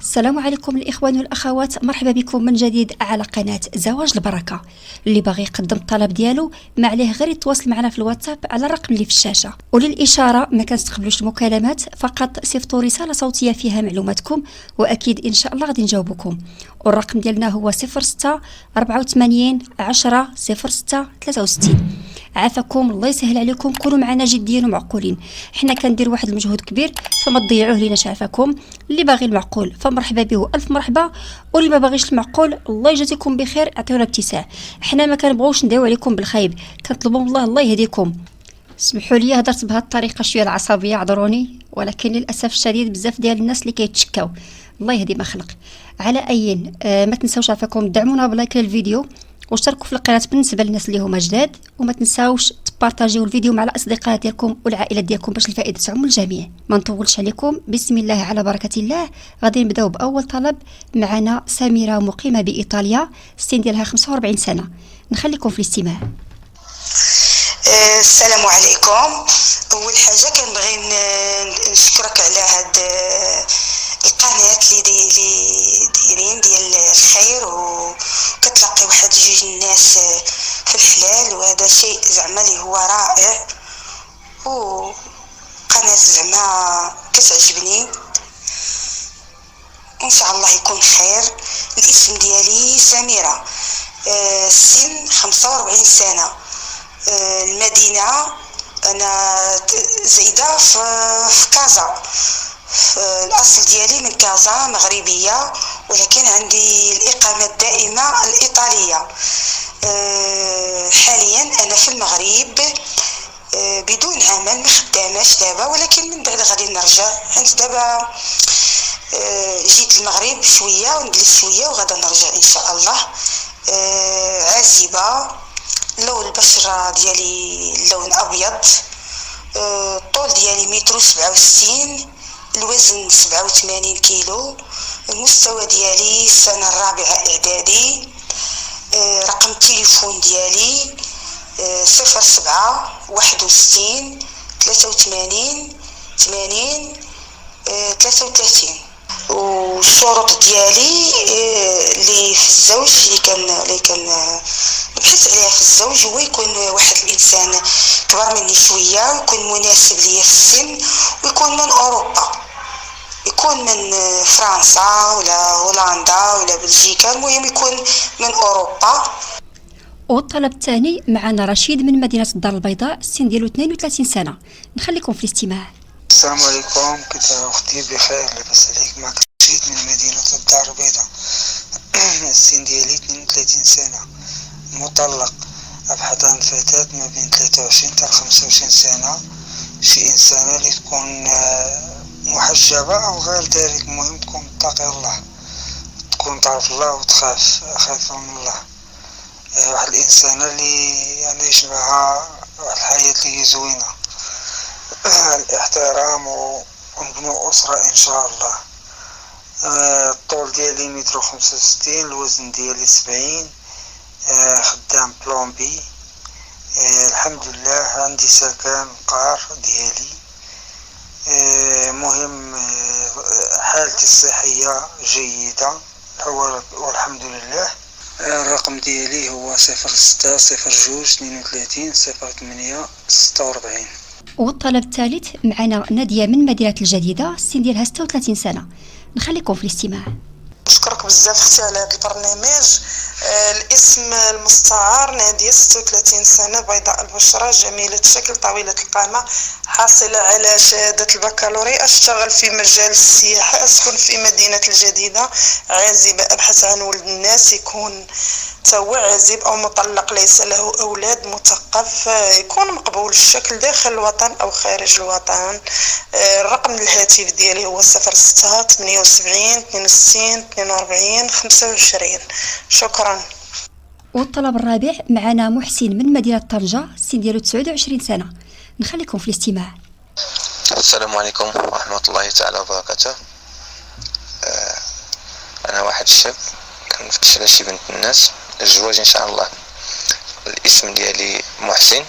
السلام عليكم الإخوان والأخوات، مرحبا بكم من جديد على قناة زواج البركة. اللي باغي يقدم الطلب ديالو ما عليه غير يتواصل معنا في الواتساب على الرقم اللي في الشاشة. وللإشارة ما كنستقبلوش المكالمات، فقط صيفطوا رسالة صوتية فيها معلوماتكم وأكيد إن شاء الله غادي نجاوبكم. والرقم ديالنا هو 06 84 10 06 63. عافاكم الله يسهل عليكم، كونوا معنا جديين ومعقولين. حنا كندير واحد المجهود كبير فما تضيعوه لينا. عافاكم. اللي باغي المعقول فمرحبا به الف مرحبا، واللي ما باغيش المعقول الله يجازيكم بخير، عطيونا اتساع. حنا ما كنبغوش ندعيو عليكم بالخايب، كنطلبوا من الله يهديكم. اسمحوا لي هضرت بهذه الطريقه شويه العصبيه، عذروني، ولكن للاسف الشديد بزاف ديال الناس اللي كيتشكاو. الله يهدي ما خلق. على اي ما تنساوش عافاكم دعمونا بلايك للفيديو واشتركوا في القناه بالنسبه للناس اللي هما جداد، وما تنساوش تبارطاجيو الفيديو مع الاصدقاء ديالكم والعائلات ديالكم باش الفائده تعم الجميع. ما نطولش عليكم، بسم الله على بركه الله. غادي نبداو باول طلب. معنا سميره مقيمه بايطاليا، السن ديالها 45 سنه. نخليكم في الاستماع. السلام عليكم. اول حاجه كنبغي نشكرك على هاد القناه اللي دايرين ديال الخير، وكتلقي واحد جوج الناس في الحلال، وهذا شيء زعما اللي هو رائع، وقناه زعما كتعجبني. ان شاء الله يكون خير. الاسم ديالي سميره، السن 45 سنه، المدينه انا زايده في كازا. الاصل ديالي من كازا، مغربيه، ولكن عندي الاقامه الدائمه الايطاليه. حاليا انا في المغرب بدون عمل، ما خداماش دابا، ولكن من بعد غادي نرجع. حيت دابا جيت المغرب شويه ونجلس شويه وغادا نرجع ان شاء الله. عازبه، لون البشره ديالي لون ابيض، الطول ديالي 167، الوزن 87 كيلو، المستوى ديالي السنه الرابعه اعدادي. رقم التليفون ديالي 07 61 83 80 33. والشروط ديالي اللي في الزوج اللي كان نبحث عليها في الزوج هو يكون واحد الانسان كبر مني شويه، ويكون مناسب ليا في السن، ويكون من اوروبا، يكون من فرنسا ولا هولندا ولا بلجيكا، المهم يكون من اوروبا. والطلب الثاني معنا رشيد من مدينه الدار البيضاء، السن ديالو 32 سنه. نخليكم في الاستماع. السلام عليكم، كنت اختي بخير، لاباس عليك؟ معك رشيد من مدينه الدار البيضاء. السن ديالي 32 سنه، مطلق، ابحث عن فتاة ما بين 23 حتى 25 سنه، شي انسانه اللي تكون محجبه او غير ذلك، المهم تكون متقي الله، تكون تعرف الله وتخاف خايفه من الله. واحد الانسانه اللي يعني يشبعها واحد الحياه اللي زوينه، الاحترام ونبنو اسره ان شاء الله. الطول ديالي 165، الوزن ديالي 70، خدام بلومبي. الحمد لله عندي سكن قار ديالي. مهم حالتي الصحيه جيده والحمد لله. الرقم ديالي هو 06 02 32 08 46. والطلب الثالث معنا ناديه من مدينه الجديده، السن ديالها 36 سنه. نخليكم في الاستماع. نشكرك بزاف اختي على هذا البرنامج. الاسم المستعار نادية، 36 سنة، بيضاء البشرة، جميلة الشكل، طويلة القامة، حاصلة على شهادة البكالوريا، أشتغل في مجال السياحة، أسكن في مدينة الجديدة، عازبة، أبحث عن ولد الناس، يكون هو عازب أو مطلق، ليس له أولاد، مثقف، يكون مقبول الشكل داخل الوطن أو خارج الوطن. الرقم الهاتف ديالي هو 06 78 62 42 25. شكرا. والطلب الرابع معنا محسن من مدينه طنجة، السن ديالو 29 سنه. نخليكم في الاستماع. السلام عليكم ورحمه الله تعالى وبركاته. انا واحد الشاب كنفتش على شي بنت الناس الزواج ان شاء الله. الاسم ديالي محسن،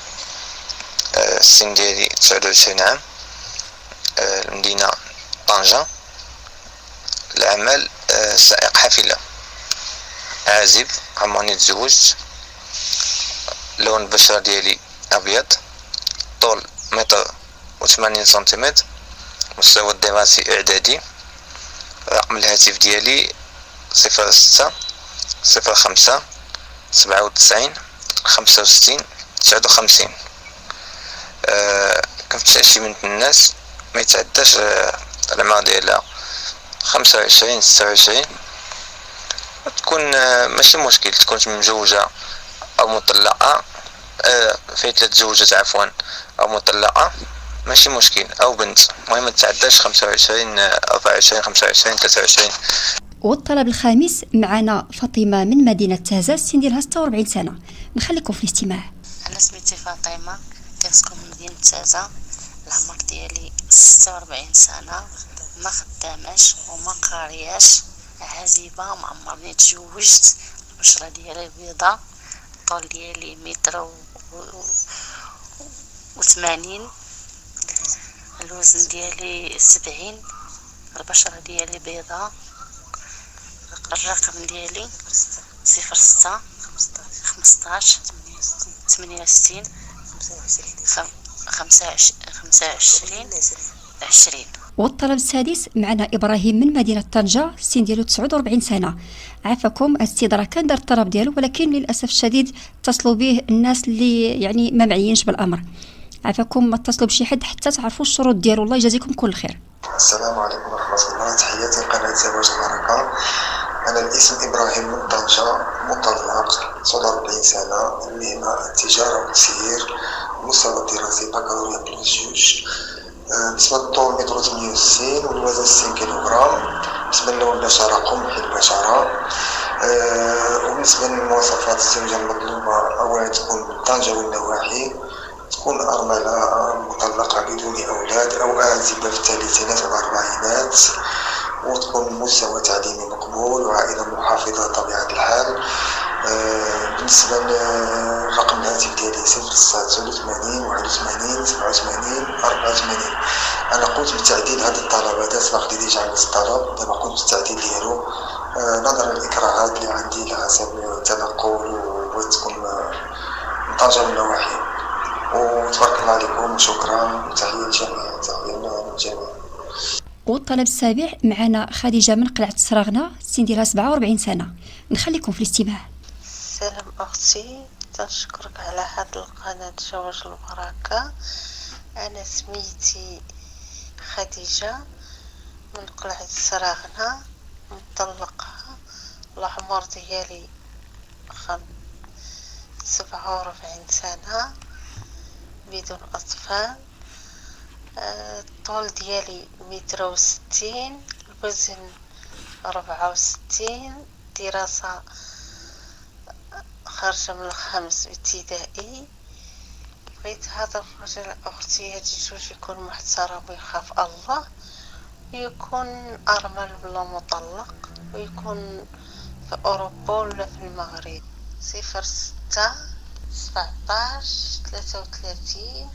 السن ديالي 29 عام، المدينه طنجة، العام الأعمال سائق حافلة، عازب، عمرني تزوجت، لون البشرة ديالي أبيض، طول 180 سنتيمتر، مستوى الدراسي إعدادي، رقم الهاتف ديالي 06 05 97 65 59. كنفتش شي بنت الناس ما يتعداش العمر ديالها 25 26، تكون ماشي مشكل تكون مزوجة أو مطلقة، فايت 3 زوجات عفوا أو مطلقة ماشي مشكل، أو بنت، المهم ما تتعداش 25 24 25 23. والطلب الخامس معنا فاطمة من مدينة تازة، السن ديالها 46 سنة. نخليكم في الاستماع. أنا سميتي فاطمة، كنسكن مدينة تازة، العمر ديالي 46 سنة، ما خداماش وما قارياش، عازبة، ما عمرني تزوجت، البشرة ديالي بيضاء، الطول ديالي 180 متر، الوزن ديالي 70، البشرة ديالي بيضاء، الرقم ديالي 06 15 68 25 20. والطلب السادس معنا إبراهيم من مدينة طنجة، السن ديالو 49 سنة. عافاكم الاستدراك، كان دار الطلب ديالو ولكن للأسف الشديد اتصلوا به الناس اللي يعني ما معينش بالأمر. عافاكم ما اتصلوا بشي حد حتى تعرفوا الشروط ديالو. الله يجازيكم كل خير. السلام عليكم ورحمة الله، تحياتي لقناة زواج البركة. أنا الاسم إبراهيم من طنجة، مطلق، 49 سنة، المهنة التجارة والتسيير، المستوى الدراسي بكالوريا بلس 2. بالنسبة للطول 168 متر والوزن 60 كيلوغرام. بالنسبة للون البشرة قمحي البشرة. وبالنسبة للمواصفات الزوجة المطلوبة أولا تكون من طنجة والنواحي، تكون أرملة مطلقة بدون أولاد أو عازبة في الثلاثينات والأربعينات، وتكون مستوى تعليمي مقبول وعائلة محافظة طبيعة الحال. بالنسبة للرقم الهاتف ديالي 06 81 87 84. أنا قمت بتعديل هذا الطلب، هذا سبق لي ديجا على الطلب، دابا قمت بالتعديل ديالو نظرا للإكراهات اللي عندي على حسب التنقل، وبغيت تكون من طنجة والنواحي. وتبارك الله عليكم وشكرا، وتحية للجميع، تحية للجميع. والطلب السابع معنا خديجة من قلعة السراغنة، السن ديالها 47 سنة. نخليكم في الاستماع. سلام أختي، تشكرك على هاد القناة زواج البركة. أنا سميتي خديجة من قلعة السراغنة، مطلقة، العمر ديالي 47 سنة، بدون أطفال، الطول ديالي 160 متر، الوزن 64، دراسة خارجة من الخامس ابتدائي. بغيت هذا الرجل أختي هاد الزوج يكون محترم ويخاف الله، ويكون أرمل ولا مطلق، ويكون في أوروبا ولا في المغرب. 06 17 33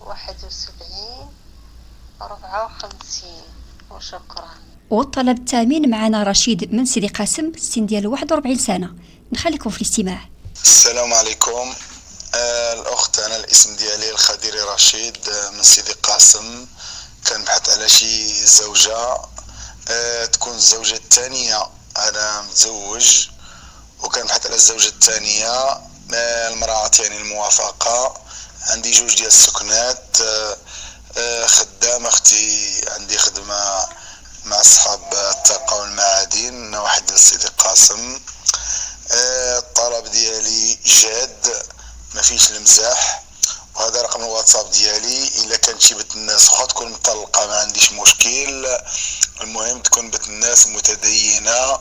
71 54. وشكرا. والطلب الثامن معنا رشيد من سيدي قاسم، السن ديالو 41 سنة. نخليكم في الاستماع. السلام عليكم. الأخت، أنا الاسم ديالي الخديري رشيد من سيدي قاسم، كنبحث على شي زوجة تكون الزوجة الثانية. أنا متزوج وكنبحث على الزوجة الثانية، المرأة يعني الموافقة. عندي 2 ديال السكنات، خدام اختي، عندي خدمة مع أصحاب الطاقة والمعادن واحد ديال سيدي قاسم. الطلب ديالي جاد ما فيش المزاح، وهذا رقم الواتساب ديالي. الا كانت شي بنت الناس اخرى تكون مطلقه ما عنديش مشكل، المهم تكون بنت الناس متدينه.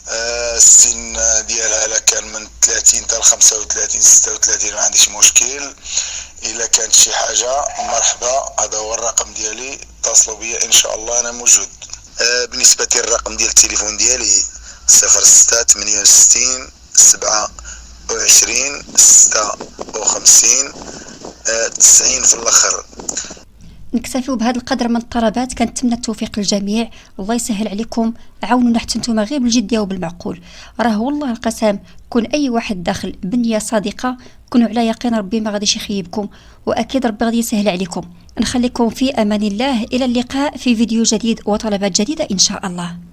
السن ديالها لا كان من 30 حتى 35 36 ما عنديش مشكل. الا كانت شي حاجه مرحبا، هذا هو الرقم ديالي، اتصلوا بيا ان شاء الله انا موجود. بالنسبه للرقم ديال التليفون ديالي 06 68 27 56 90 في الاخر. نكتفيو بهذا القدر من الطلبات. كنتمنى التوفيق للجميع، الله يسهل عليكم، عاونونا حتى نتوما غير بالجديه وبالمعقول. راه والله القسم كون اي واحد داخل بنيه صادقه كونوا على يقين ربي ما غاديش يخيبكم، واكيد ربي غادي يسهل عليكم. نخليكم في امان الله، الى اللقاء في فيديو جديد وطلبات جديده ان شاء الله.